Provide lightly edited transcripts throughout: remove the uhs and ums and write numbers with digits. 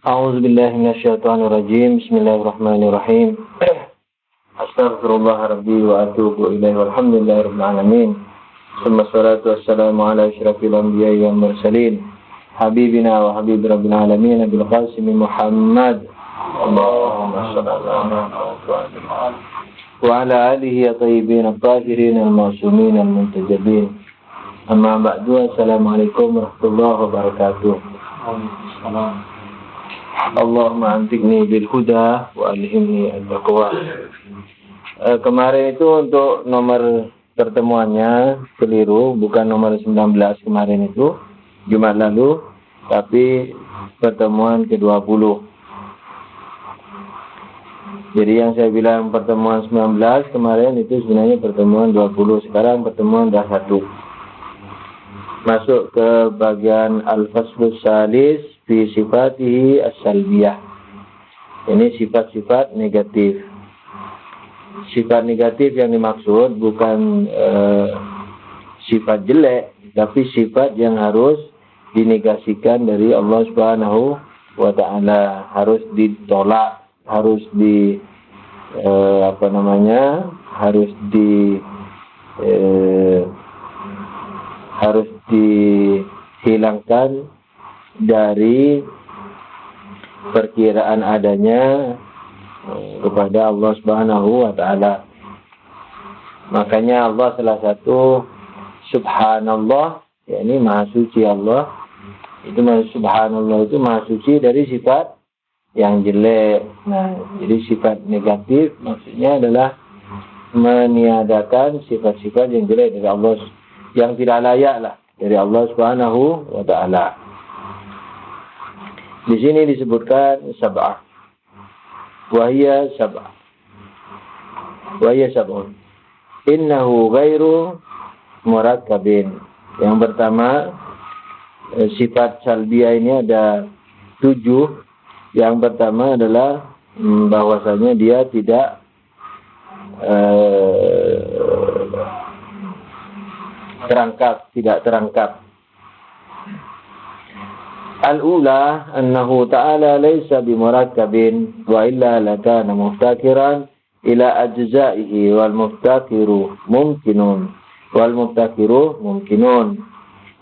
A'udzu billahi minasyaitonir rajim. Bismillahirrahmanirrahim. Astaghfirullah rabbi wa atubu ilaihi walhamdulillahirabbil alamin. Wassalatu wassalamu ala asyrafil anbiya'i wal mursalin. Habibina wa habib rabbil alamin Nabil Qasim Muhammad. Allahumma shalli ala Muhammad wa ala alihi at-tayyibin at-tahirin al-ma'sumin al-muntajabin. Amma ba'du. Assalamualaikum warahmatullahi wabarakatuh. Allahumma antiqni bil huda wa alhimni al-taqwa. Kemarin itu untuk nomor pertemuannya keliru, bukan nomor 19 kemarin itu Jumat lalu, tapi pertemuan ke-20. Jadi yang saya bilang pertemuan 19 kemarin itu sebenarnya pertemuan 20. Sekarang pertemuan dah 1. Masuk ke bagian al-faslus salis fi sifatihi as-salbiyah. Ini sifat-sifat negatif. Sifat negatif yang dimaksud bukan sifat jelek, tapi sifat yang harus dinegasikan dari Allah Subhanahu wa taala, harus ditolak, harus harus dihilangkan dari perkiraan adanya kepada Allah Subhanahu wa taala. Makanya Allah salah satu subhanallah, yakni maha suci Allah. Itu subhanallah itu maha suci dari sifat yang jelek. Nah, jadi sifat negatif maksudnya adalah meniadakan sifat-sifat yang jelek dari Allah, yang tidak layak lah dari Allah Subhanahu wa taala. Di sini disebutkan sab'ah. Wahia sab'ah. Wahia sab'un. Innahu ghairu murakkabin. Yang pertama, sifat salbiyah ini ada 7. Yang pertama adalah bahwasanya dia tidak terangkap. Al-ula annahu ta'ala laysa bimurakkabin wa illa lakana muftakiran ila ajza'ihi wal muftakiru mumkinun.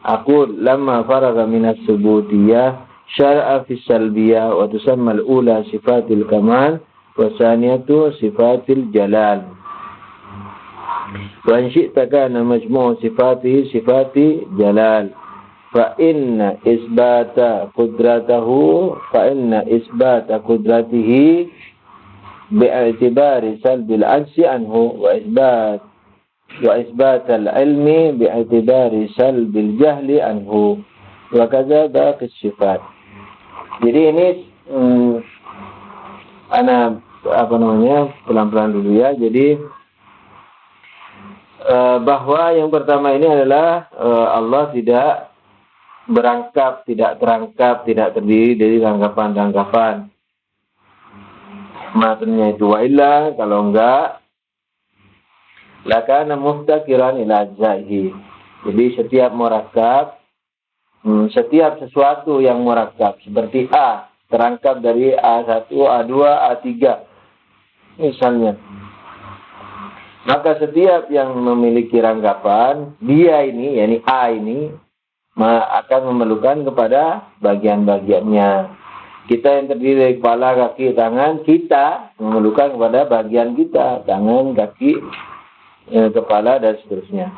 Aqul lamma faraga minas subutiyah syar'a fi salbiyah wa tusamma al-ula sifatil kamal wa tsaniyatu sifatil jalal. Wa in syi'ta kana majmu' sifatihi sifati jalal. Fa inna isbata qudratihi bi'atibari salbil ajzi anhu wa isbat al-ilmi bi'atibari salbil jahli anhu wa kadza baqi sifat. Jadi ini pelan-pelan dulu ya. Jadi bahwa yang pertama ini adalah Allah tidak berangkap, tidak terangkap, tidak terdiri dari rangkapan-rangkapan. Maksudnya itu wa illa, kalau enggak lakana muftakiran ila ajzahi. Jadi setiap murakkab, setiap sesuatu yang murakkab seperti A terangkap dari A1, A2, A3 misalnya. Maka setiap yang memiliki rangkapan, dia ini, yakni A ini, akan memerlukan kepada bagian-bagiannya. Kita yang terdiri dari kepala, kaki, tangan, kita memerlukan kepada bagian kita, tangan, kaki, kepala, dan seterusnya.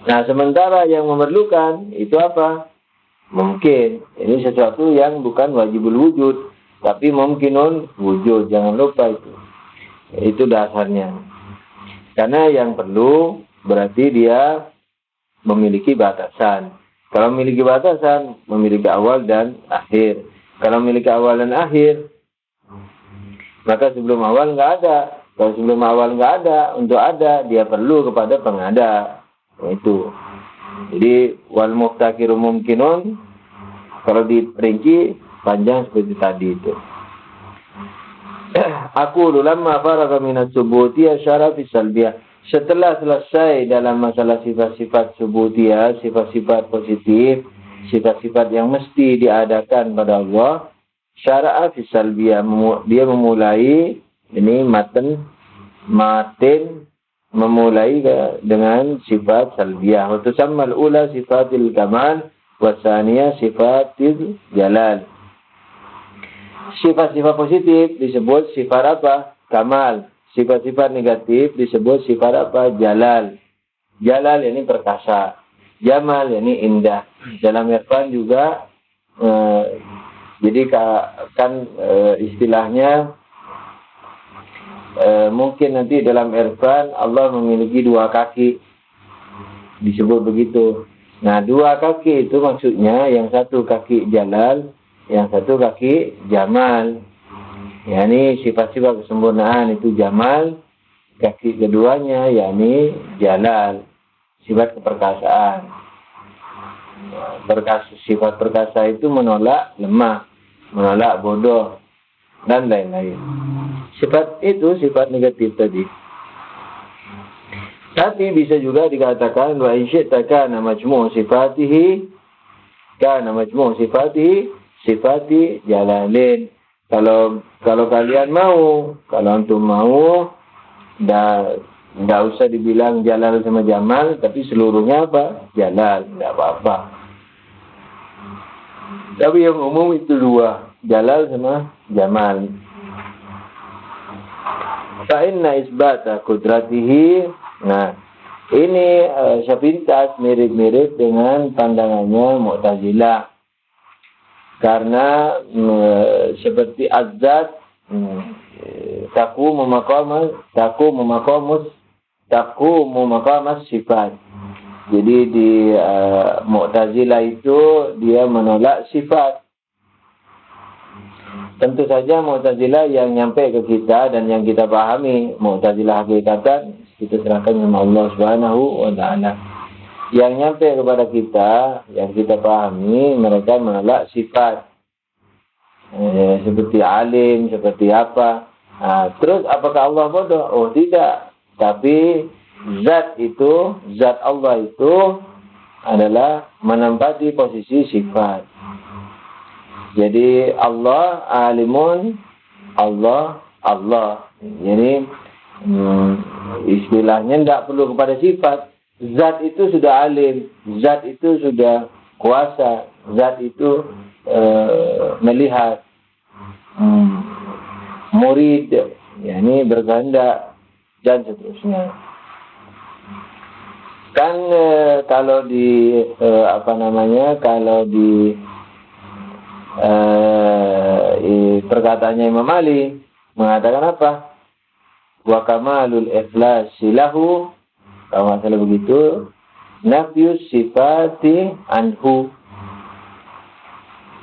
Nah, sementara yang memerlukan itu apa? Mungkin. Ini sesuatu yang bukan wajibul wujud, tapi mungkinun wujud. Jangan lupa itu. Itu dasarnya. Karena yang perlu berarti dia memiliki batasan. Kalau memiliki batasan, memiliki awal dan akhir. Kalau memiliki awal dan akhir, maka sebelum awal nggak ada. Kalau sebelum awal nggak ada, untuk ada, dia perlu kepada pengada. Itu. Jadi, wal muftakiru mumkinun, kalau diperinci, panjang seperti tadi itu. Aku lamma faraga minat subutiyah syara fi salbiyah. Setelah selesai dalam masalah sifat-sifat subutiyah, sifat-sifat positif, sifat-sifat yang mesti diadakan pada Allah. Syara'a fi salbiyah, dia memulai ini matin memulai dengan sifat salbiyah. Wa tusammal ula sifatil kamal wa tsaniyah sifatil jalal. Sifat-sifat positif disebut sifat apa? Kamal. Sifat-sifat negatif disebut sifat apa? Jalal. Jalal ini perkasa. Jamal ini indah. Dalam irfan juga jadi kan istilahnya mungkin nanti dalam irfan Allah memiliki dua kaki. Disebut begitu. Nah, dua kaki itu maksudnya yang satu kaki jalal, yang satu kaki jamal. yakni sifat-sifat kesempurnaan itu jamal, kaki keduanya yakni jalal, sifat keperkasaan. Sifat perkasa itu menolak lemah, menolak bodoh, dan lain-lain. Sifat itu sifat negatif tadi. Tapi bisa juga dikatakan wa in syi'ta kana majmu' sifatihi sifati jalalin. Kalau kalian mau, kalau antum mau, nggak usah dibilang jalal sama jamal, tapi seluruhnya apa? Jalal, nggak apa-apa. Tapi yang umum itu dua, jalal sama jamal. Fa inna isbata qudratihi. Nah, ini sepintas mirip-mirip dengan pandangannya Mu'tazilah. Karena seperti azat taqumu maqamas sifat. Jadi di Mu'tazilah itu dia menolak sifat. Tentu saja Mu'tazilah yang nyampe ke kita dan yang kita pahami Mu'tazilah hakikatan kita serahkan sama Allah Subhanahu wa taala. Yang nyampe kepada kita, yang kita pahami, mereka menolak sifat. Seperti alim, seperti apa. Nah, terus apakah Allah bodoh? Oh tidak. Tapi zat Allah itu adalah menempati posisi sifat. Jadi Allah alimun, Allah. Jadi istilahnya tidak perlu kepada sifat. Zat itu sudah alim, zat itu sudah kuasa, zat itu melihat, murid, yakni berganda dan seterusnya. Kan kalau di perkataannya Imam Ali mengatakan apa? Wa kamalul ikhlasi lahu, kalau masalah begitu, nafyus sifati anhu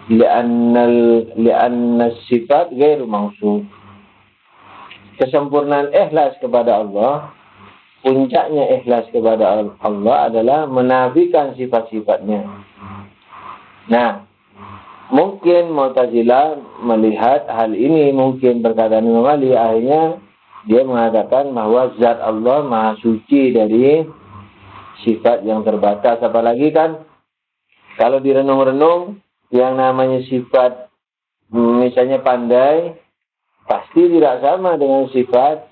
li'anna sifat ghairu mausuf. Kesempurnaan ikhlas kepada Allah, puncaknya ikhlas kepada Allah adalah menafikan sifat-sifatnya. Nah, mungkin Mu'tazilah melihat hal ini, mungkin perkataan Imam Ali, akhirnya dia mengatakan bahwa zat Allah maha suci dari sifat yang terbatas. Apalagi kan kalau direnung-renung yang namanya sifat misalnya pandai pasti tidak sama dengan sifat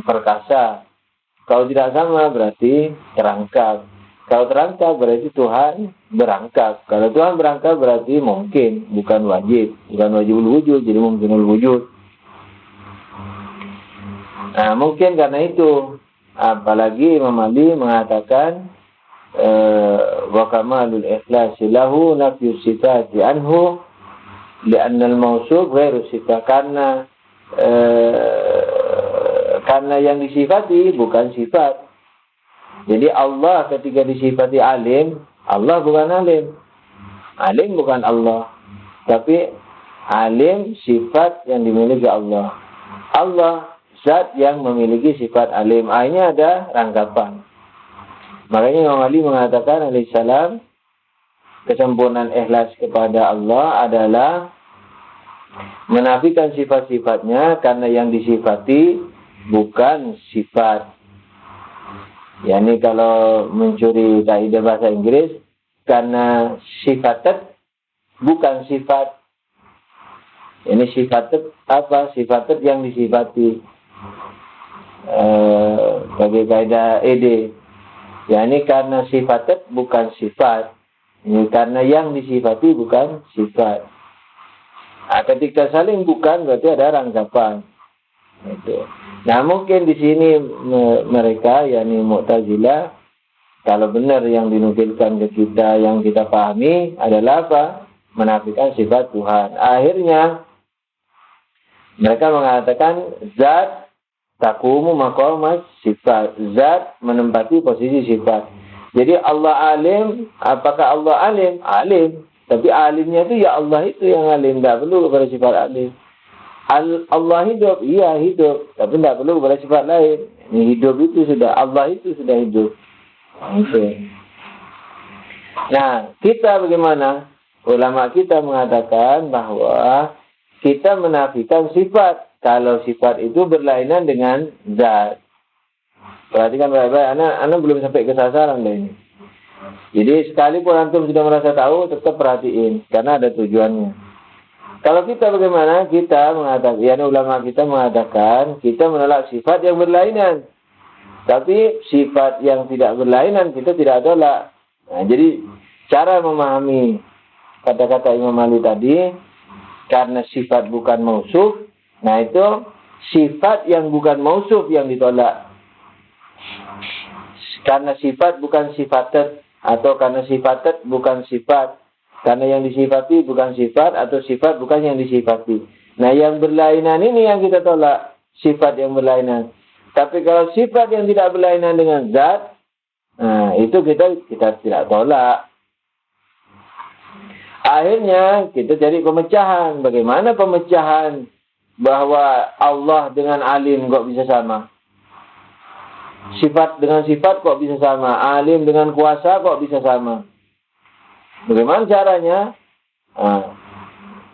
perkasa. Kalau tidak sama berarti terangkat. Kalau terangkat berarti Tuhan berangkat. Kalau Tuhan berangkat berarti mungkin, bukan wajib. Bukan wajibul wujud, jadi mungkinul wujud. Nah, mungkin karena itu, apalagi Imam Ali mengatakan wa kamalul ikhlasi lahu nafyus sifati anhu li'anna al-mawsuf ghairu sifat, karena yang disifati bukan sifat. Jadi Allah ketika disifati alim, Allah bukan alim. Alim bukan Allah. Tapi alim sifat yang dimiliki Allah. Allah zat yang memiliki sifat alim. Akhirnya ada rangkapan. Makanya Imam Ali mengatakan alaihissalam, kesempurnaan ikhlas kepada Allah adalah menafikan sifat-sifatnya karena yang disifati bukan sifat. Yani kalau mencuri kaidah bahasa Inggris, karena sifatat bukan sifat. Ini sifatat apa? Sifatat yang disifati. Bagi kaidah ED. Ya, ini karena sifatat bukan sifat. Ini karena yang disifati bukan sifat. Nah, ketika saling bukan berarti ada rangkapan. Itu. Nah, mungkin di sini mereka, yakni Mu'tazilah, kalau benar yang dinukilkan ke kita, yang kita pahami adalah apa? Menafikan sifat Tuhan. Akhirnya mereka mengatakan zat taqumu maqamas sifat. Zat menempati posisi sifat. Jadi Allah alim, apakah Allah alim? Alim. Tapi alimnya itu ya Allah itu yang alim. Tidak perlu kepada sifat alim. Allah hidup, iya hidup. Tapi tidak perlu kepada sifat lain. Ini hidup itu sudah, Allah itu sudah hidup. Okay. Nah, kita bagaimana? Ulama kita mengatakan bahwa kita menafikan sifat. Kalau sifat itu berlainan dengan zat. Perhatikan baik-baik, anak belum sampai ke sasaran deh ini. Jadi sekalipun antum sudah merasa tahu, tetap perhatiin. Karena ada tujuannya. Kalau kita bagaimana? Kita mengatakan, ya ulama kita mengatakan, kita menolak sifat yang berlainan. Tapi sifat yang tidak berlainan, kita tidak tolak. Nah, jadi cara memahami kata-kata Imam Ali tadi, karena sifat bukan mausuf, nah itu sifat yang bukan mausuf yang ditolak. Karena sifat bukan sifatat, atau karena sifatat bukan sifat. Karena yang disifati bukan sifat, atau sifat bukan yang disifati. Nah, yang berlainan ini yang kita tolak, sifat yang berlainan. Tapi kalau sifat yang tidak berlainan dengan zat, nah itu kita tidak tolak. Akhirnya kita cari pemecahan. Bagaimana pemecahan bahwa Allah dengan alim kok bisa sama? Sifat dengan sifat kok bisa sama? Alim dengan kuasa kok bisa sama? Bagaimana caranya? Nah,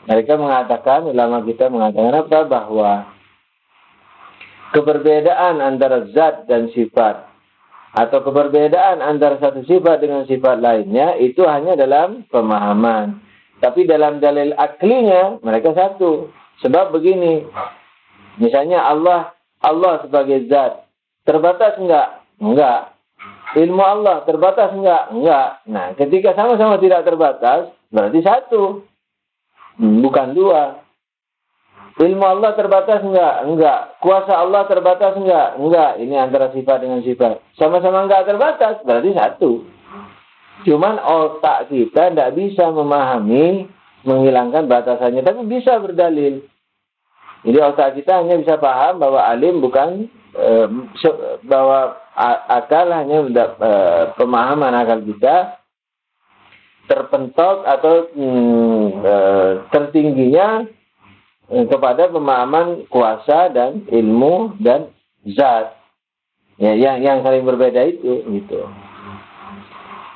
mereka mengatakan, ulama kita mengatakan apa? Bahwa keberbedaan antara zat dan sifat, atau keberbedaan antara satu sifat dengan sifat lainnya, itu hanya dalam pemahaman. Tapi dalam dalil aklinya, mereka satu. Sebab begini, misalnya Allah sebagai zat, terbatas enggak? Enggak. Ilmu Allah terbatas enggak? Enggak. Nah, ketika sama-sama tidak terbatas, berarti satu. Bukan dua. Ilmu Allah terbatas enggak? Enggak. Kuasa Allah terbatas enggak? Enggak. Ini antara sifat dengan sifat. Sama-sama enggak terbatas, berarti satu. Cuman otak kita tidak bisa memahami, menghilangkan batasannya, tapi bisa berdalil. Jadi otak kita hanya bisa paham bahwa alim bukan, bahwa akal hanya pemahaman akal kita terpentok atau tertingginya kepada pemahaman kuasa dan ilmu dan zat. Ya, yang saling berbeda itu gitu.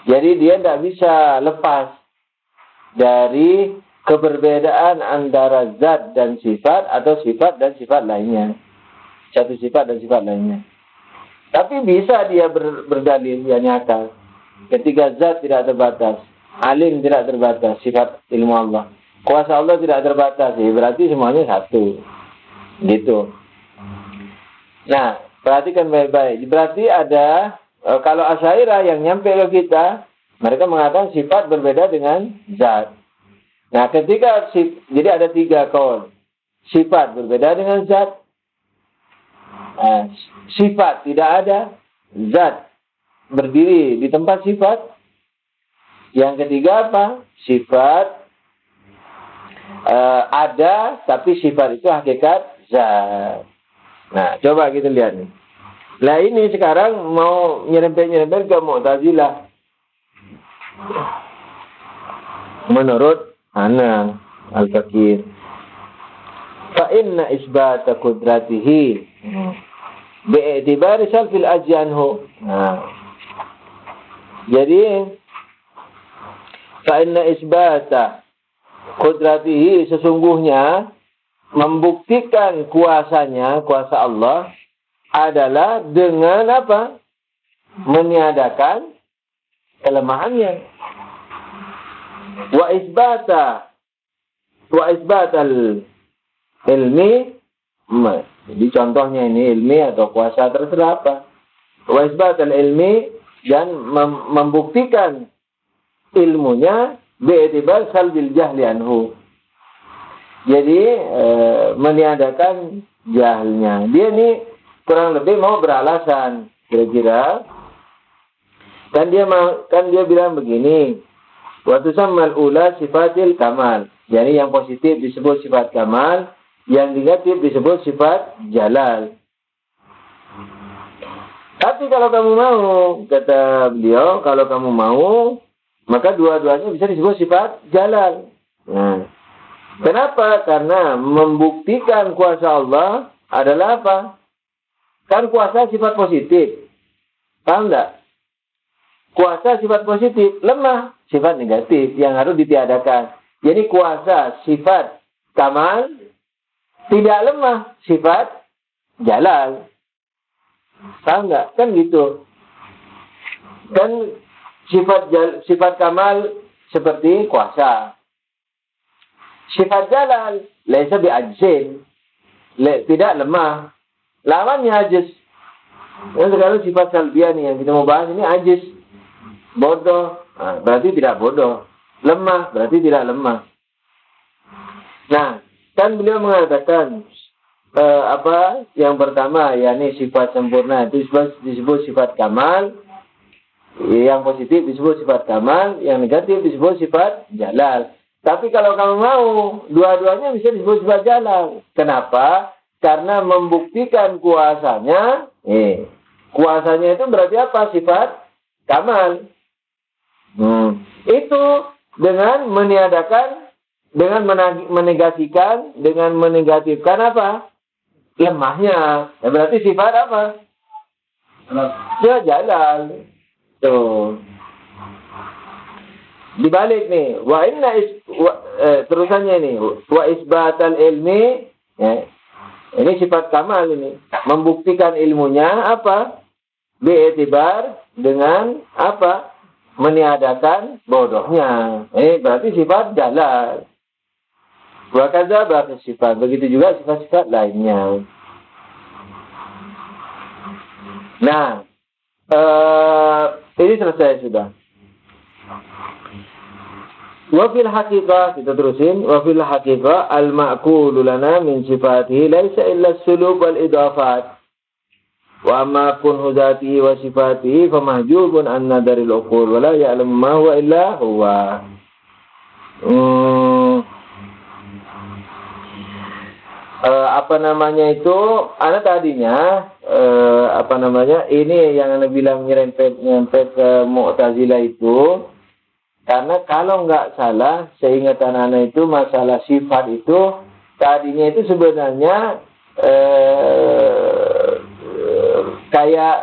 Jadi dia tidak bisa lepas dari keberbedaan antara zat dan sifat, atau sifat dan sifat lainnya. Satu sifat dan sifat lainnya. Tapi bisa dia berdalil yang nyata. Ketika zat tidak terbatas, alim tidak terbatas, sifat ilmu Allah. Kuasa Allah tidak terbatas, ya berarti semuanya satu. Gitu. Nah, perhatikan baik-baik. Berarti ada, kalau Asy'ariyah yang nyampe ke kita, mereka mengatakan sifat berbeda dengan zat. Nah, ketika jadi ada 3 kaul. Sifat berbeda dengan zat. Sifat tidak ada, zat berdiri di tempat sifat. Yang ketiga apa? Sifat ada, tapi sifat itu hakikat zat. Nah, coba kita lihat nih. Nah, ini sekarang mau nyerempet ke Mu'tazilah. Menurut Ana Al-Fakir, fa inna isbata qudratihi bi'tibari salfil ajyanhu. Nah, jadi fa inna isbata qudratihi, sesungguhnya membuktikan kuasanya, kuasa Allah adalah dengan apa? Meniadakan kelemahannya. Wa isbatal ilmi. Jadi contohnya ini ilmi atau kuasa terserah apa. Wa isbatal ilmi, dan membuktikan ilmunya bi'tibar salbil jahli anhu. Jadi meniadakan jahalnya. Dia ini kurang lebih mau beralasan kira-kira. Kan dia bilang begini, wa tusammal ula sifatil kamal. Jadi yang positif disebut sifat kamal, yang negatif disebut sifat jalal. Tapi kalau kamu mau, kata beliau, kalau kamu mau, maka dua-duanya bisa disebut sifat jalal. Nah, kenapa? Karena membuktikan kuasa Allah adalah apa? Kan kuasa sifat positif. Paham enggak? Kuasa sifat positif, lemah sifat negatif yang harus ditiadakan. Jadi kuasa sifat kamal, tidak lemah sifat jalal. Paham enggak? Kan gitu. Kan sifat kamal seperti kuasa. Sifat jalal laisa bi'ajzin, tidak lemah. Lawannya ajiz. Yang sekarang sifat salbiah nih yang kita mau bahas ini ajiz. Bodoh, berarti tidak bodoh. Lemah, berarti tidak lemah. Nah, kan beliau mengatakan yang pertama, yakni sifat sempurna itu disebut sifat kamal. Yang positif disebut sifat kamal, yang negatif disebut sifat jalal. Tapi kalau kamu mau, dua-duanya bisa disebut sifat jalal. Kenapa? Karena membuktikan kuasanya. Kuasanya itu berarti apa? Sifat kamal. Itu dengan meniadakan, dengan menegasikan, dengan menegatifkan apa? Lemahnya. Ya, berarti sifat apa? Ya, jalal. Tuh. Dibalik nih. Terusannya ini. Wa isbatal ilmi. Ya. Ini sifat kamal ini. Membuktikan ilmunya apa? Bi'tibar, dengan apa? Meniadakan bodohnya. Berarti sifat jalal. Wa kadza ba'd sifat. Begitu juga sifat-sifat lainnya. Nah, ini selesai sudah. Wa fil haqiqah, kita terusin. Wa fil haqiqah al-ma'qulu lana min sifatihi laisa illa as-sulub wal idafat. Wa amma kun hudatihi wa sifatihi famahjubun anna daril uqul wa la ya'lamu ma huwa illa huwa. Anak tadinya ini yang Anda bilang nyerempet ke Mu'tazilah itu, karena kalau nggak salah seingatan Anda itu masalah sifat itu tadinya itu sebenarnya kayak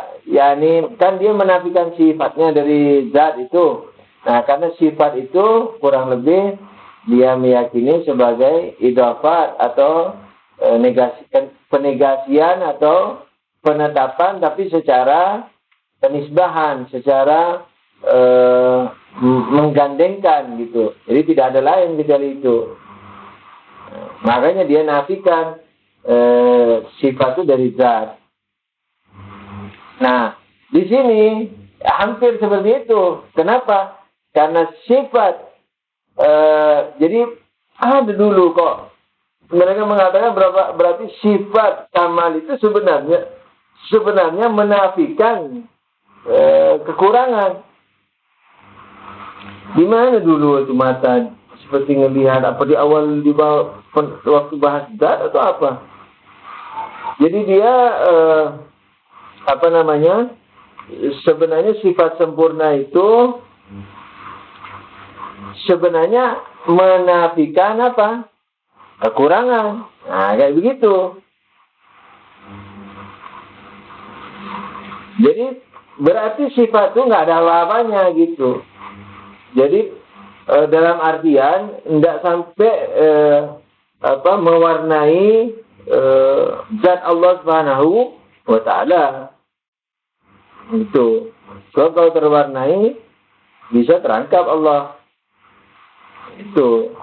kan dia menafikan sifatnya dari zat itu. Nah, karena sifat itu kurang lebih dia meyakini sebagai idhafat atau penegasian atau penetapan, tapi secara penisbahan, secara menggandengkan gitu. Jadi tidak ada lain kecuali itu. Makanya dia nafikan sifat itu dari zat. Nah, di sini hampir seperti itu. Kenapa? Karena sifat jadi ada dulu kok mereka mengatakan berarti sifat kamal itu sebenarnya menafikan kekurangan. Di mana dulu itu mata seperti ngelihat apa di awal waktu bahas zat atau apa? Jadi dia sebenarnya sifat sempurna itu sebenarnya menafikan apa? Kekurangan. Nah, kayak begitu. Jadi berarti sifat itu nggak ada apa-apanya gitu. Jadi dalam artian tidak sampai mewarnai zat Allah Subhanahu wa Ta'ala. Itu. Kalau terwarnai bisa terangkap Allah. Itu.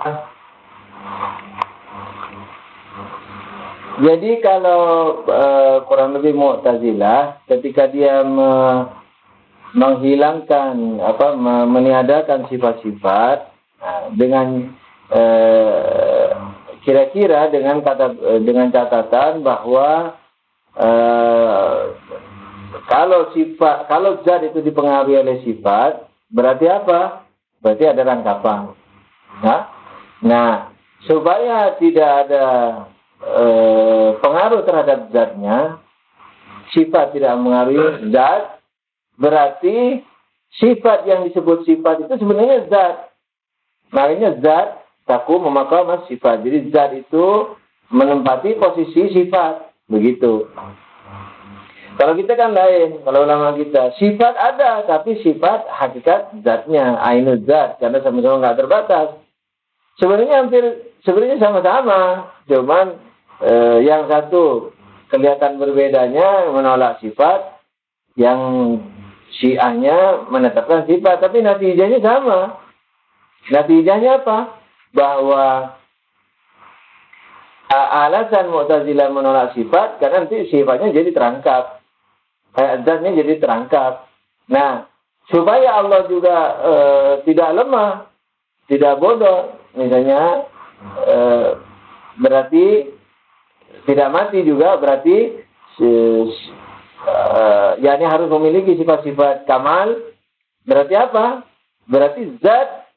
Jadi kalau kurang lebih Mu'tazilah ketika dia menghilangkan meniadakan sifat-sifat dengan kira-kira dengan catatan bahwa kalau zat itu dipengaruhi oleh sifat, berarti apa? Berarti ada rangkapan. Nah, supaya tidak ada pengaruh terhadap zatnya, sifat tidak mengaruhi zat, berarti sifat yang disebut sifat itu sebenarnya zat. Makanya zat takum memakai sifat. Jadi zat itu menempati posisi sifat, begitu. Kalau kita kan lain, kalau ulama kita sifat ada, tapi sifat hakikat zatnya, ainul zat, karena sama-sama nggak terbatas. Sebenarnya sama-sama, cuman yang satu kelihatan berbedanya menolak sifat, yang Syiahnya menetapkan sifat, tapi natijahnya sama. Natijahnya apa? Bahwa alasan Mu'tazilah menolak sifat karena nanti sifatnya jadi terangkap. Zatnya jadi terangkap. Nah, supaya Allah juga tidak lemah, tidak bodoh, misalnya berarti tidak mati juga, berarti yakni harus memiliki sifat-sifat kamal. Berarti apa? Berarti zat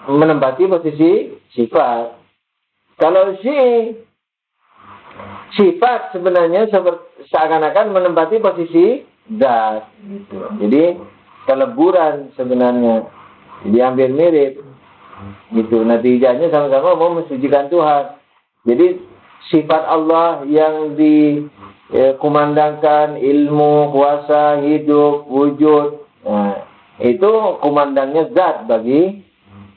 menempati posisi sifat. Kalau sifat sebenarnya seakan-akan menempati posisi zat. Gitu. Jadi keleburan sebenarnya. Jadi hampir mirip. Gitu. Natijahnya sama-sama mau mensucikan Tuhan. Jadi sifat Allah yang dikumandangkan ilmu, kuasa, hidup, wujud. Nah, itu kumandangnya zat bagi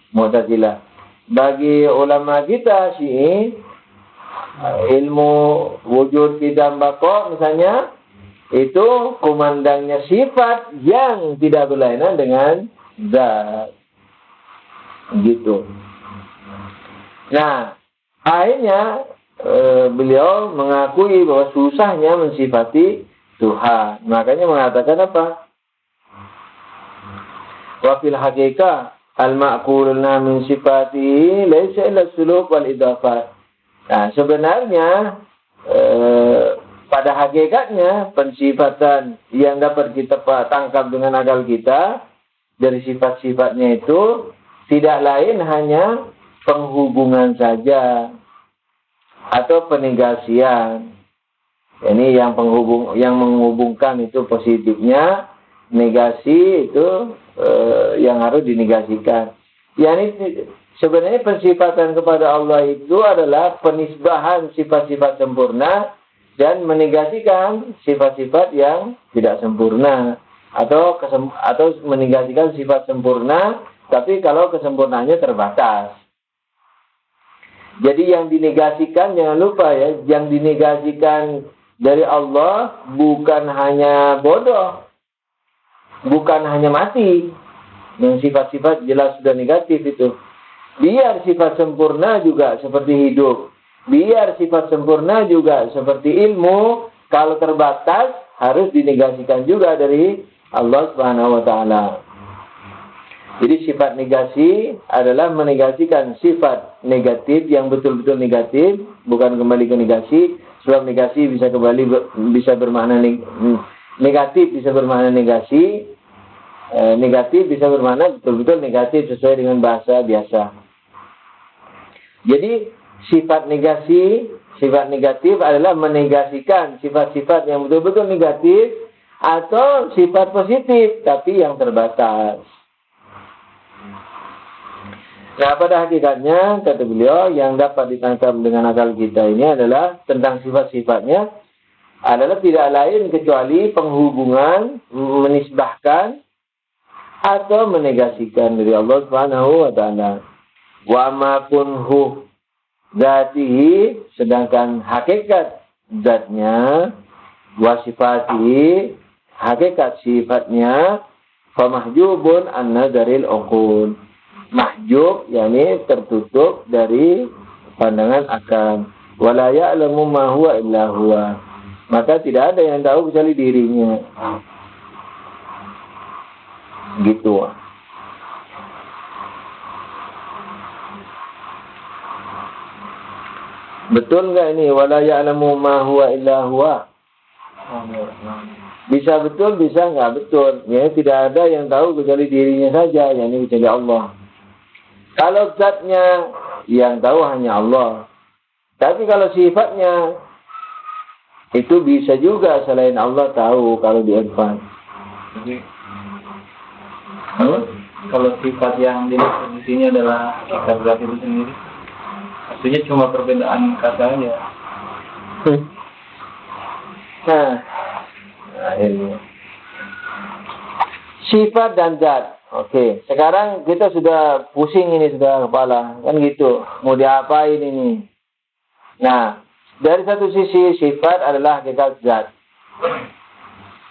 Mu'tazilah. Bagi ulama kita Syi'i, ilmu wujud qidam baqa misalnya, itu kumandangnya sifat yang tidak berlainan dengan zat. Gitu. Nah, akhirnya beliau mengakui bahwa susahnya mensifati Tuhan. Makanya mengatakan apa? Wa fil haqiqah al-ma'quluna min sifatihi laysa illa suluk wal idafat. Nah, sebenarnya pada hakikatnya pensifatan yang dapat kita tangkap dengan akal kita dari sifat-sifatnya itu tidak lain hanya penghubungan saja atau penegasian. Ini yang menghubungkan itu positifnya, negasi itu yang harus dinegasikan. Yani sebenarnya pensifatan kepada Allah itu adalah penisbahan sifat-sifat sempurna dan menegasikan sifat-sifat yang tidak sempurna, atau menegasikan sifat sempurna tapi kalau kesempurnaannya terbatas. Jadi yang dinegasikan, jangan lupa ya, yang dinegasikan dari Allah bukan hanya bodoh, bukan hanya mati. Yang sifat-sifat jelas sudah negatif itu. Biar sifat sempurna juga seperti hidup. Biar sifat sempurna juga seperti ilmu. Kalau terbatas harus dinegasikan juga dari Allah Subhanahu wa Ta'ala. Jadi sifat negasi adalah menegasikan sifat negatif yang betul-betul negatif, bukan kembali ke negasi. Sebab negasi bisa bisa bermakna negatif, bisa bermakna negasi. Negatif bisa bermakna betul-betul negatif sesuai dengan bahasa biasa. Jadi sifat negatif adalah menegasikan sifat-sifat yang betul-betul negatif atau sifat positif tapi yang terbatas. Nah, pada hakikatnya, kata beliau, yang dapat ditangkap dengan akal kita ini adalah tentang sifat-sifatnya adalah tidak lain kecuali penghubungan, menisbahkan atau menegasikan dari Allah Subhanahu wa Ta'ala. Wa ma kunhu zatihi, sedangkan hakikat zatnya, wa sifatihi, hakikat sifatnya, fa mahjubun an nazaril uqul. mahjub, yakni tertutup dari pandangan akal. Wala ya'lamu ma huwa illa huwa. Maka tidak ada yang tahu kecuali dirinya. Gitu. Betul nggak ini? Wala ya'lamu ma huwa illa huwa. Bisa betul, bisa nggak betul. Ya, tidak ada yang tahu kecuali dirinya saja, yakni kecuali Allah. Kalau zatnya yang tahu hanya Allah. Tapi kalau sifatnya itu bisa juga selain Allah tahu kalau di irfan. Jadi kalau sifat yang dimaksud di sini adalah sifat zat itu sendiri, artinya cuma perbedaan kata aja. Nah, ini sifat dan zat. Oke, sekarang kita sudah pusing ini, sudah kepala kan gitu. Mau diapain ini? Nah, dari satu sisi sifat adalah hakikat zat.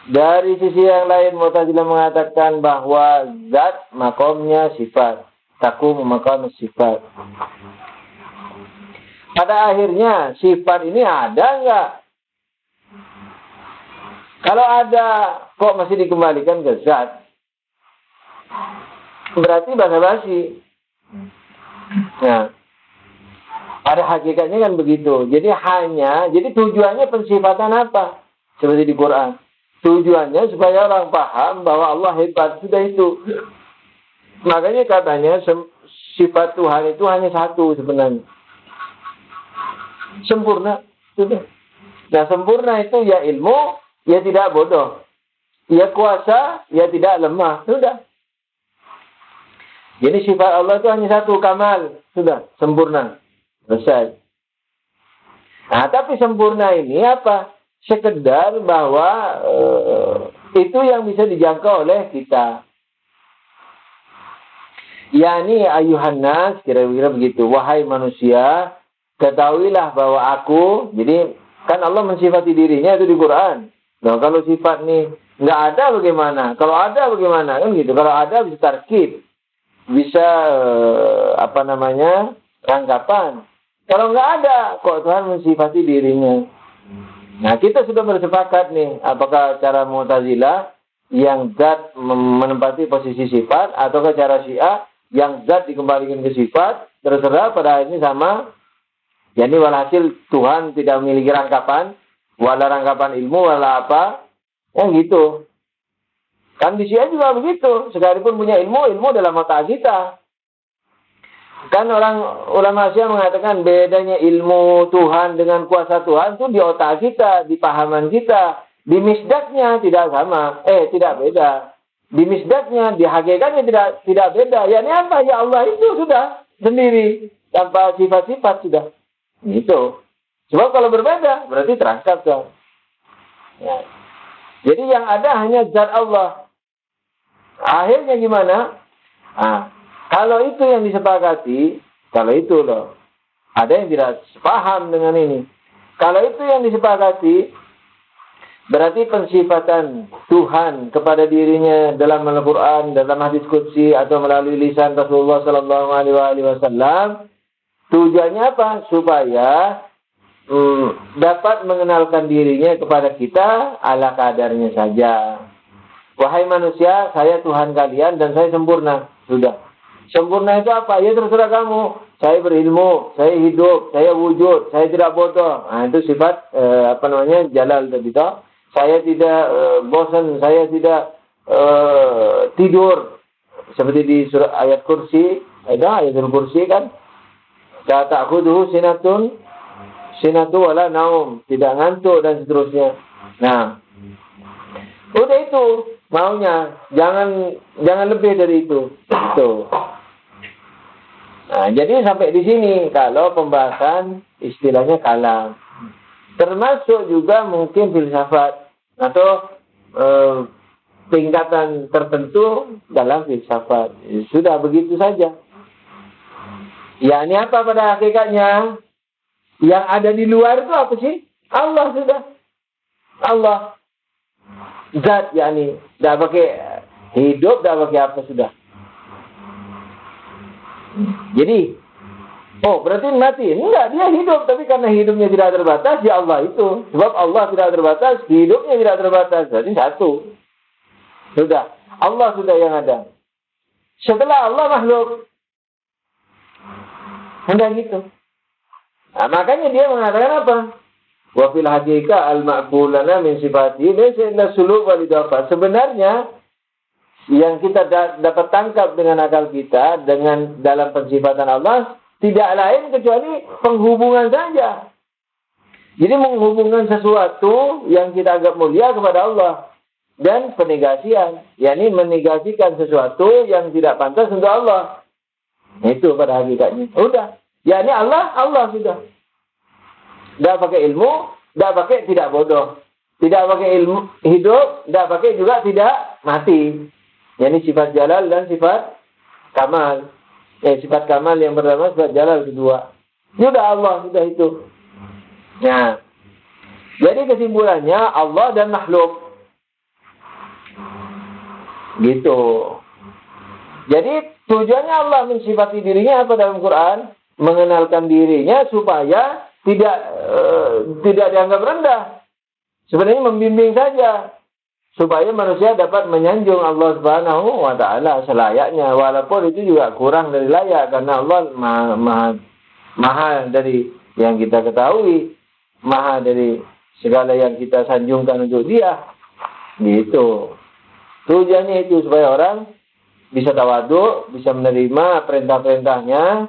Dari sisi yang lain Mu'tazilah mengatakan bahwa zat makomnya sifat, takum makam sifat. Pada akhirnya sifat ini ada enggak? Kalau ada, kok masih dikembalikan ke zat? Berarti basa-basi. Nah, pada hakikatnya kan begitu. Jadi tujuannya pensifatan apa? Seperti di Quran. Tujuannya supaya orang paham bahwa Allah hebat, sudah itu. Makanya katanya sifat Tuhan itu hanya satu sebenarnya. Sempurna, sudah. Nah, sempurna itu ya ilmu, ya tidak bodoh. Ya kuasa, ya tidak lemah, sudah. Jadi sifat Allah itu hanya satu, kamal, sudah, sempurna. Selesai. Nah, tapi sempurna ini apa? Sekedar bahwa itu yang bisa dijangkau oleh kita. Yani ayuhan nas, kira-kira begitu. Wahai manusia, ketahuilah bahwa aku, jadi kan Allah mensifati dirinya itu di Quran. Nah, kalau sifat nih nggak ada bagaimana? Kalau ada bagaimana? Kan gitu. Kalau ada bisa tarkib, bisa rangkapan. Kalau nggak ada, kok Tuhan mensifati dirinya. Nah, kita sudah bersepakat nih, apakah cara Mu'tazilah yang zat menempati posisi sifat, ataukah cara Syiah yang zat dikembalikan ke sifat, terserah pada ini sama. Jadi walhasil Tuhan tidak memiliki rangkapan, wala rangkapan ilmu, wala apa, yang gitu. Kan di Syiah juga begitu, sekalipun punya ilmu dalam otak kita. Kan orang ulama Syiah mengatakan bedanya ilmu Tuhan dengan kuasa Tuhan itu di otak kita, di pahaman kita. Di misdaknya tidak sama, tidak beda. Di misdaknya, di hakikatnya tidak beda. Ya ini apa? Ya Allah itu sudah sendiri, tanpa sifat-sifat sudah. Itu. Sebab kalau berbeda berarti terangkat dong. Ya. Jadi yang ada hanya zat Allah. Akhirnya gimana? Kalau itu yang disepakati, kalau itu loh, ada yang tidak sepaham dengan ini. Kalau itu yang disepakati, berarti pensifatan Tuhan kepada dirinya dalam Al-Quran, dalam hadis qudsi atau melalui lisan Rasulullah Sallallahu Alaihi Wasallam, tujuannya apa? Supaya dapat mengenalkan dirinya kepada kita ala kadarnya saja. Wahai manusia, saya Tuhan kalian dan saya sempurna. Sudah. Sempurna itu apa? Ya terserah kamu. Saya berilmu, saya hidup, saya wujud, saya tidak bodoh. Nah, itu sifat jalal tadi toh. Saya tidak bosan, saya tidak tidur. Seperti di surat ayat kursi, ada ayat kursi kan? La ta'khudhuhu sinatu wala naum, tidak ngantuk dan seterusnya. Nah, udah itu maunya, jangan lebih dari itu. Tuh. Nah, jadi sampai di sini kalau pembahasan istilahnya kalam. Termasuk juga mungkin filsafat atau tingkatan tertentu dalam filsafat. Sudah begitu saja. Ya, ini apa pada hakikatnya? Yang ada di luar itu apa sih? Allah sudah. Allah. Zat, yakni. Tidak pakai hidup, tidak pakai apa sudah. Jadi, berarti mati? Enggak, dia hidup. Tapi karena hidupnya tidak terbatas, ya Allah itu. Sebab Allah tidak terbatas, hidupnya tidak terbatas. Jadi satu. Sudah. Allah sudah yang ada. Setelah Allah makhluk. Udah gitu. Nah, makanya dia mengatakan apa? Wa fil haqiqa al-ma'qulana min sifatihi laysa illa suluk wal idafa. Sebenarnya yang kita dapat tangkap dengan akal kita dengan dalam pensifatan Allah tidak lain kecuali penghubungan saja. Jadi menghubungkan sesuatu yang kita anggap mulia kepada Allah dan penegasian, yakni menegasikan sesuatu yang tidak pantas untuk Allah. Itu pada hakikatnya. Udah, yakni Allah sudah. Tidak pakai ilmu, tidak pakai tidak bodoh, tidak pakai ilmu hidup, tidak pakai juga tidak mati. Yani sifat jalal dan sifat kamal. Sifat kamal yang pertama, sifat jalal kedua. Sudah Allah, sudah itu. Nah, jadi kesimpulannya Allah dan makhluk. Gitu. Jadi tujuannya Allah mensifati dirinya apa dalam Quran? Mengenalkan dirinya supaya tidak dianggap rendah. Sebenarnya membimbing saja supaya manusia dapat menyanjung Allah Subhanahu wa taala selayaknya, walaupun itu juga kurang dari layak karena Allah maha dari yang kita ketahui, maha dari segala yang kita sanjungkan untuk Dia. Gitu. Tujuannya itu supaya orang bisa tawadhu, bisa menerima perintah-perintahnya,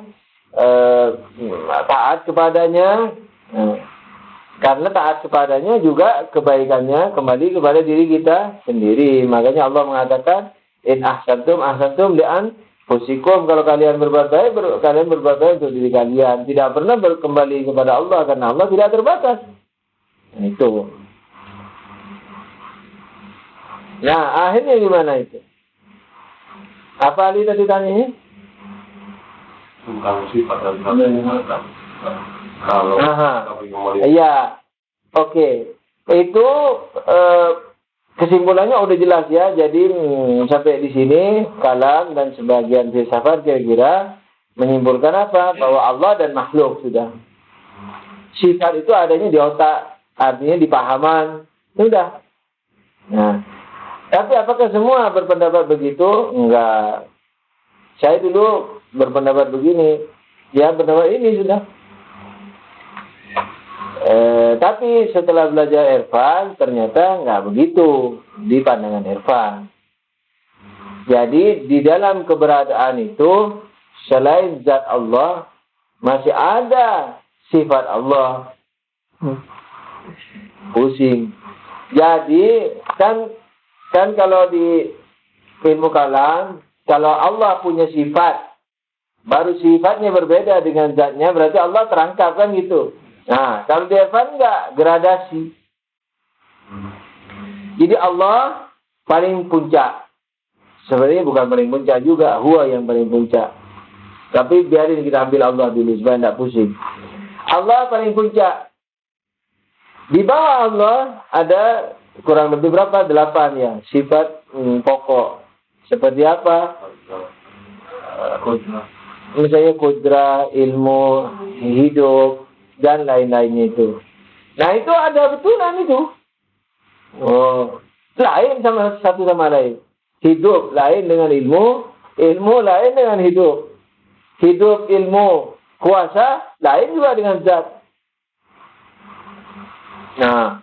taat kepadanya. Karena taat kepadanya juga kebaikannya kembali kepada diri kita sendiri. Makanya Allah mengatakan, in ahsantum li anfusikum. Kalau kalian berbuat baik, kalian berbuat baik untuk diri kalian. Tidak pernah kembali kepada Allah karena Allah tidak terbatas. Itu. Nah, akhirnya gimana itu? Apa Ali tadi tanya? Bukan sifat dan kata. Kalau iya, oke. Itu kesimpulannya udah jelas ya. Jadi sampai di sini kalam dan sebagian filsafat kira-kira menyimpulkan apa? Bahwa Allah dan makhluk sudah. Sifat itu adanya di otak, artinya di pahaman. Sudah. Nah, tapi apakah semua berpendapat begitu? Enggak. Saya dulu berpendapat begini. Ya, pendapat ini sudah. Tapi setelah belajar irfan ternyata nggak begitu di pandangan irfan. Jadi di dalam keberadaan itu selain zat Allah masih ada sifat Allah. Pusing. Jadi kan kalau di ilmu kalam, kalau Allah punya sifat, baru sifatnya berbeda dengan zatnya, berarti Allah terangkap kan gitu. Nah, kalau di irfan enggak, gradasi. Jadi Allah paling puncak. Sebenarnya bukan paling puncak juga, huwa yang paling puncak. Tapi biarin kita ambil Allah dulu supaya tidak pusing. Allah paling puncak. Di bawah Allah ada kurang lebih berapa? 8 ya, sifat pokok. Seperti apa? Misalnya kudra, ilmu, hidup, dan lain-lainnya itu. Nah, itu ada betulan itu. Lain sama satu sama lain. Hidup lain dengan ilmu, ilmu lain dengan hidup. Hidup, ilmu, kuasa lain juga dengan zat. Nah,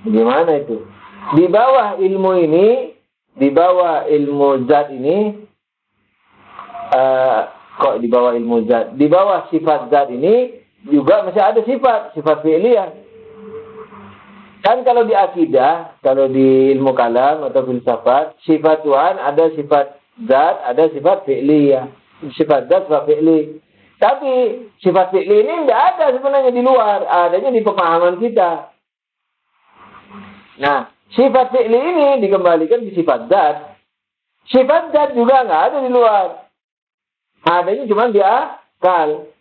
gimana itu? Di bawah ilmu ini, di bawah ilmu zat ini, kok di bawah ilmu zat? Di bawah sifat zat ini juga masih ada sifat fi'liyah. Kan kalau di akidah, kalau di ilmu kalam atau filsafat, sifat Tuhan ada sifat zat, ada sifat fi'liyah. Sifat zat, sifat fi'li. Tapi sifat fi'li ini tidak ada sebenarnya di luar, adanya di pemahaman kita. Nah, sifat fi'li ini dikembalikan di sifat zat. Sifat zat juga nggak ada di luar. Adanya cuma di akal.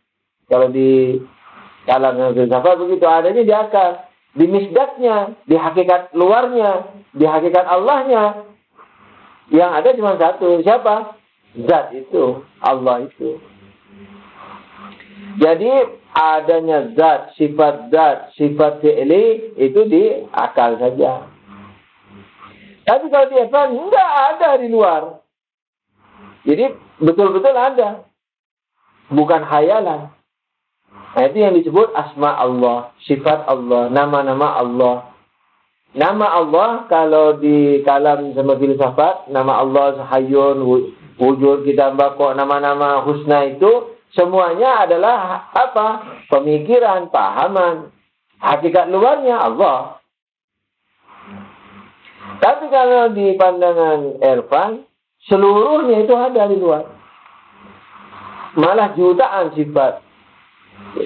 Kalau di kalangan filsafat begitu, adanya di akal, di misdaknya, di hakikat luarnya, di hakikat Allahnya. Yang ada cuma satu, siapa? Zat itu, Allah itu. Jadi adanya zat, sifat fi'li itu di akal saja. Tapi kalau di irfan enggak ada di luar. Jadi betul-betul ada. Bukan khayalan. Nah, itu yang disebut asma Allah, sifat Allah, nama-nama Allah. Nama Allah kalau di kalam sama filsafat, nama Allah Hayyun, Wujud, Kita, Bako, nama-nama husna itu semuanya adalah apa? Pemikiran, pahaman. Hakikat luarnya Allah. Tapi kalau di pandangan irfan, seluruhnya itu ada di luar. Malah jutaan sifat.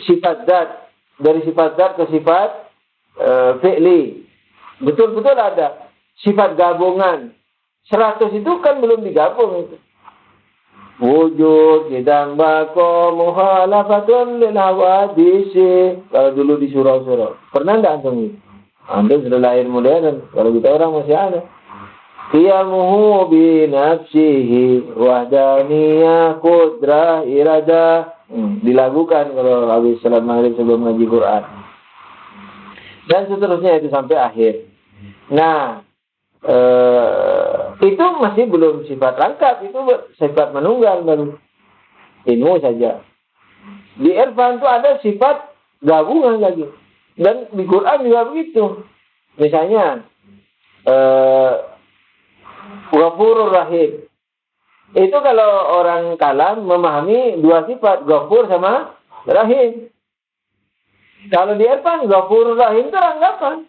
Sifat zat. Dari sifat zat ke sifat fi'li. Betul-betul ada. Sifat gabungan. 100 itu kan belum digabung itu. Wujud, Kita, Bako, muhalafatun lil hawadisi. Kalau dulu di surau-surau. Pernah enggak antum itu? Antum sudah lahir modern. Kalau kita orang masih ada. Qiyamuhu bi nafsihi wahdaniyah qudrah irada. Dilakukan kalau habis salat maghrib sebelum ngaji Quran. Dan seterusnya itu sampai akhir. Nah, itu masih belum sifat lengkap. Itu sifat menunggal baru. Ilmu saja. Di irfan itu ada sifat gabungan lagi. Dan di Quran juga begitu. Misalnya, Ghafurur Rahim. Itu kalau orang kalam memahami dua sifat, Ghafur sama Rahim. Kalau di irfan, Ghafurur Rahim itu anggapan.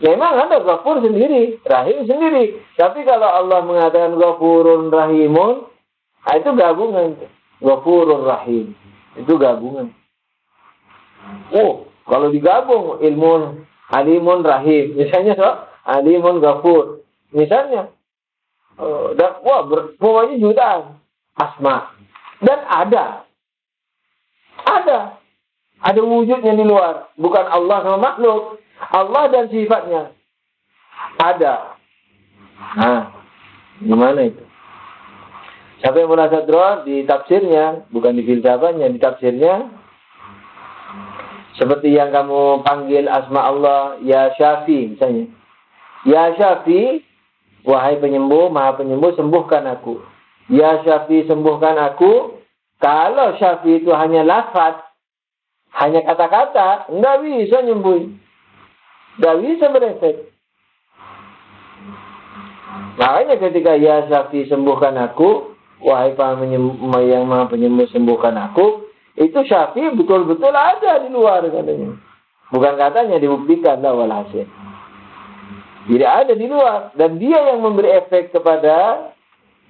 Memang ada Ghafur sendiri, Rahim sendiri. Tapi kalau Allah mengatakan Ghafurun Rahimun, itu gabungan. Ghafurur Rahim. Itu gabungan. Oh, kalau digabung ilmu Alimun Rahim, misalnya Alimun Ghafur, misalnya, pokoknya jutaan asma dan ada wujudnya di luar, bukan Allah sama makhluk, Allah dan sifatnya ada. Nah, gimana itu? Siapa yang merasa dror di tafsirnya, bukan di filsafatnya, di tafsirnya. Seperti yang kamu panggil asma Allah, Ya Syafi misalnya. Ya Syafi, wahai penyembuh, maha penyembuh, sembuhkan aku. Ya Syafi, sembuhkan aku. Kalau Syafi itu hanya lafaz, hanya kata-kata, enggak bisa nyembuhin. Enggak bisa berefek. Makanya ketika Ya Syafi, sembuhkan aku, wahai yang maha penyembuh, sembuhkan aku, itu Syafi betul-betul ada di luar katanya. Bukan katanya, dibuktikan lah walhasil. Tidak ada di luar. Dan dia yang memberi efek kepada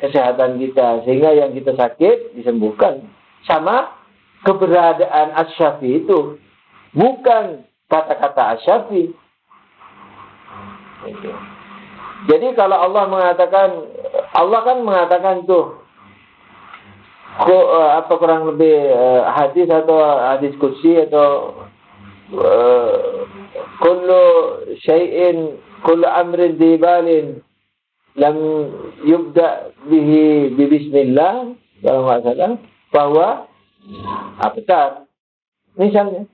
kesehatan kita. Sehingga yang kita sakit disembuhkan. Sama keberadaan Asy-Syafi itu. Bukan kata-kata Asy-Syafi. Jadi kalau Allah kan mengatakan tuh, apa kurang lebih hadis atau hadis qudsi atau kullu amrin dibalin lam yubda bihi bismillah, kalau nggak salah, bahwa benar. Misalnya,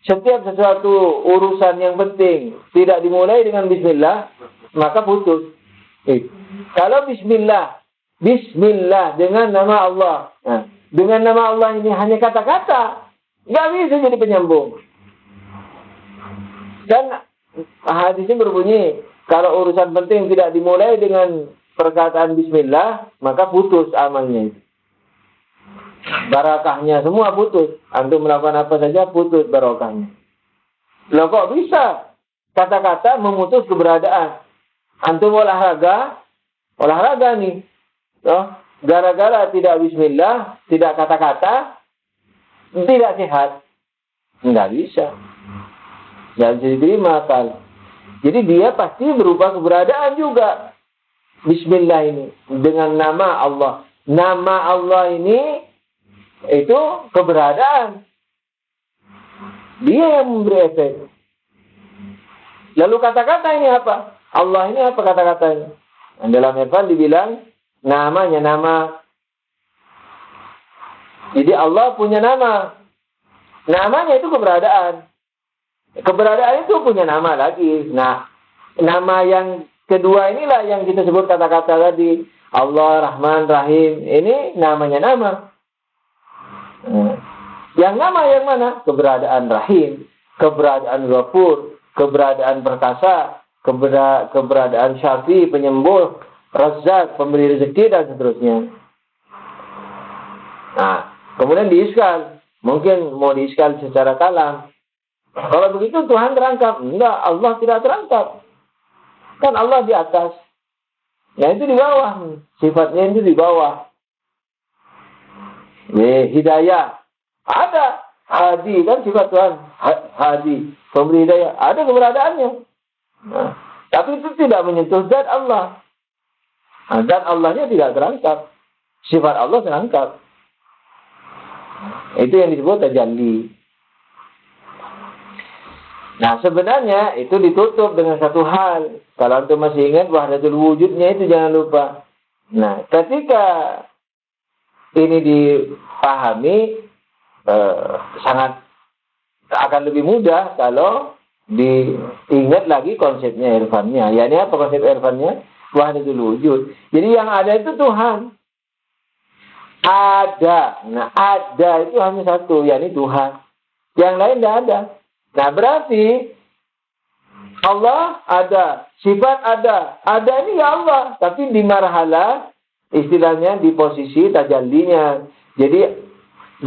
setiap sesuatu urusan yang penting tidak dimulai dengan bismillah, maka putus. Kalau bismillah dengan nama Allah. Nah, dengan nama Allah ini hanya kata-kata, nggak bisa jadi penyambung. Dan hadisnya berbunyi, kalau urusan penting tidak dimulai dengan perkataan bismillah, maka putus amalnya itu. Barakahnya semua putus. Antum melakukan apa saja putus barakahnya. Loh kok bisa kata-kata memutus keberadaan? Antum olahraga nih. Gara-gara tidak bismillah, tidak kata-kata, tidak sehat. Nggak bisa. Nggak bisa diterima akal. Jadi dia pasti berubah keberadaan juga. Bismillah ini. Dengan nama Allah. Nama Allah ini, itu keberadaan. Dia yang memberi efek. Lalu kata-kata ini apa? Allah ini apa kata-katanya? Dalam irfan dibilang, namanya nama Jadi Allah punya nama. Namanya itu keberadaan. Keberadaan itu punya nama lagi. Nah, nama yang kedua inilah yang kita sebut kata-kata tadi. Allah, Rahman, Rahim. Ini namanya nama. Yang nama yang mana? Keberadaan Rahim, keberadaan Ghafur, keberadaan Perkasa, keberadaan Syafi, penyembuh, Razzaq, pemberi rezeki, dan seterusnya. Nah, kemudian diiskal. Mungkin mau diiskal secara kalam. Kalau begitu Tuhan terangkap. Enggak, Allah tidak terangkap. Kan Allah di atas. Ya itu di bawah. Sifatnya itu di bawah. Hidayah. Ada. Hadi kan sifat Tuhan. Hadi. Pemberi hidayah. Ada keberadaannya. Nah, tapi itu tidak menyentuh zat Allah. Nah, zat Allahnya tidak terangkap. Sifat Allah terangkap. Itu yang disebut tajalli. Nah, sebenarnya itu ditutup dengan satu hal. Kalau antum masih ingat wahdatul wujudnya itu jangan lupa. Nah, ketika ini dipahami sangat akan lebih mudah kalau diingat lagi konsepnya irfannya. Yani apa konsep irfannya? Wahdatul wujud. Jadi yang ada itu Tuhan. Ada. Nah, ada itu hanya satu, yakni Tuhan. Yang lain tidak ada. Nah, berarti Allah ada, sifat ada. Ada ini ya Allah, tapi di marhala istilahnya di posisi tajallinya. Jadi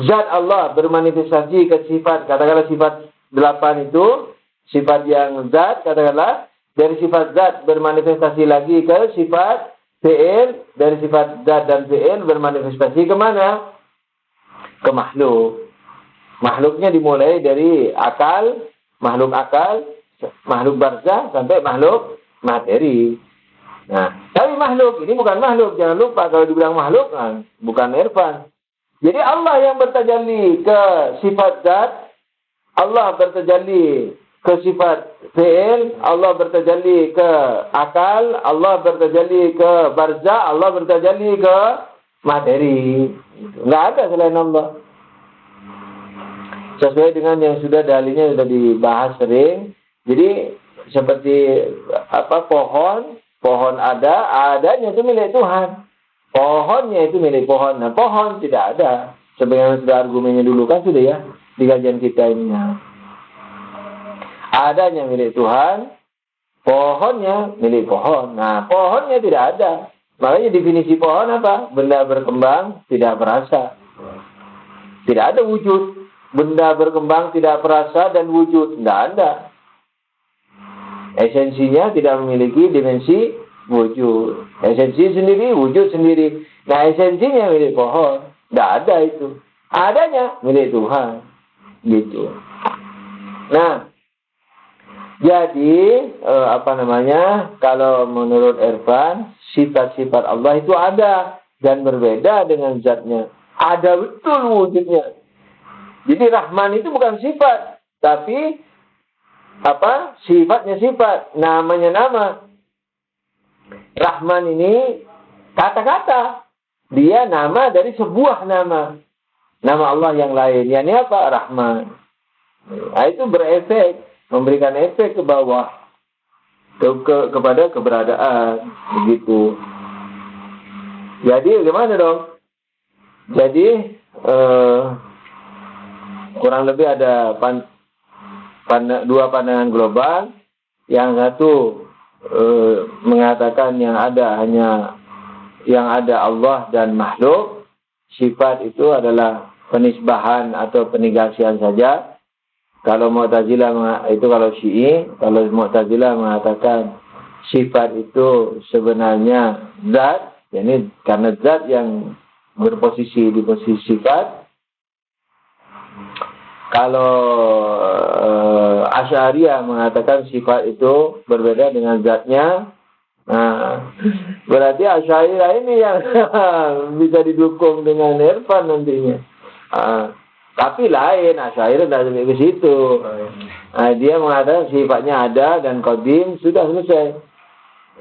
zat Allah bermanifestasi ke sifat, katakanlah sifat 8 itu sifat yang zat, katakanlah dari sifat zat bermanifestasi lagi ke sifat fi'il, dari sifat zat dan fi'il bermanifestasi kemana? Ke makhluk. Makhluknya dimulai dari akal, makhluk barzah sampai makhluk materi. Nah, tapi makhluk ini bukan makhluk, jangan lupa kalau dibilang makhluk kan, bukan irfan. Jadi Allah yang bertajalli ke sifat zat, Allah bertajalli ke sifat fi'il, Allah bertajalli ke akal, Allah bertajalli ke barzah, Allah bertajalli ke materi. Nggak ada selain Allah. Sesuai dengan yang sudah dalilnya sudah dibahas sering. Jadi seperti pohon adanya itu milik Tuhan. Pohonnya itu milik pohon. Nah, pohon tidak ada. Sebenarnya sudah argumennya dulu kan sudah ya di kajian kita ini. Adanya milik Tuhan, pohonnya milik pohon. Nah, pohonnya tidak ada. Makanya definisi pohon apa? Benda berkembang tidak berasa. Tidak ada wujud. Benda berkembang tidak perasa dan wujud. Tidak ada. Esensinya tidak memiliki dimensi wujud. Esensi sendiri, wujud sendiri. Nah, esensinya milik pohon. Tidak ada itu. Adanya milik Tuhan. Gitu. Nah, jadi kalau menurut Irfan, sifat-sifat Allah itu ada dan berbeda dengan zatnya. Ada betul wujudnya. Jadi Rahman itu bukan sifat, tapi sifatnya sifat, namanya nama. Rahman ini kata-kata, dia nama dari sebuah nama. Nama Allah yang lain, yakni apa? Rahman. Nah, itu berefek, memberikan efek ke bawah, kepada keberadaan, begitu. Jadi bagaimana dong? Jadi kurang lebih ada dua pandangan global. Yang satu mengatakan yang ada Allah dan makhluk. Sifat itu adalah penisbahan atau penegasian saja. Kalau Mu'tazilah itu kalau Syi'i, kalau Mu'tazilah mengatakan sifat itu sebenarnya zat, yakni karena zat yang berposisi di posisi sifat. Kalau Asy'ariyah mengatakan sifat itu berbeda dengan zatnya, nah, berarti Asy'ariyah ini yang bisa didukung dengan Irfan nantinya. Tapi lain, Asy'ariyah tidak sampai ke situ. Nah, dia mengatakan sifatnya ada dan qadim, sudah selesai.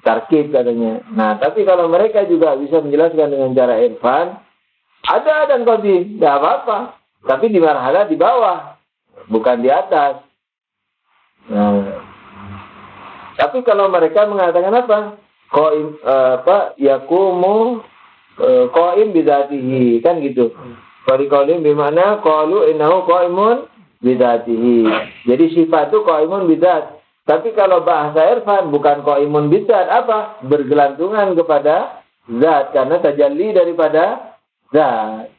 Tarkib katanya. Nah, tapi kalau mereka juga bisa menjelaskan dengan cara Irfan, Ada dan qadim, tidak apa-apa. Tapi di marhala di bawah, bukan di atas. Nah, tapi kalau mereka mengatakan apa? Qaim yaqumu qaim bidzatihi, kan gitu. Qadim bimana qalu innahu qaimun bidzatihi. Jadi sifat itu qaimun bidzat. Tapi kalau bahasa irfan bukan qaimun bidzat, apa? Bergelantungan kepada zat karena tajalli daripada zat.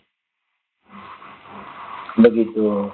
Begitu.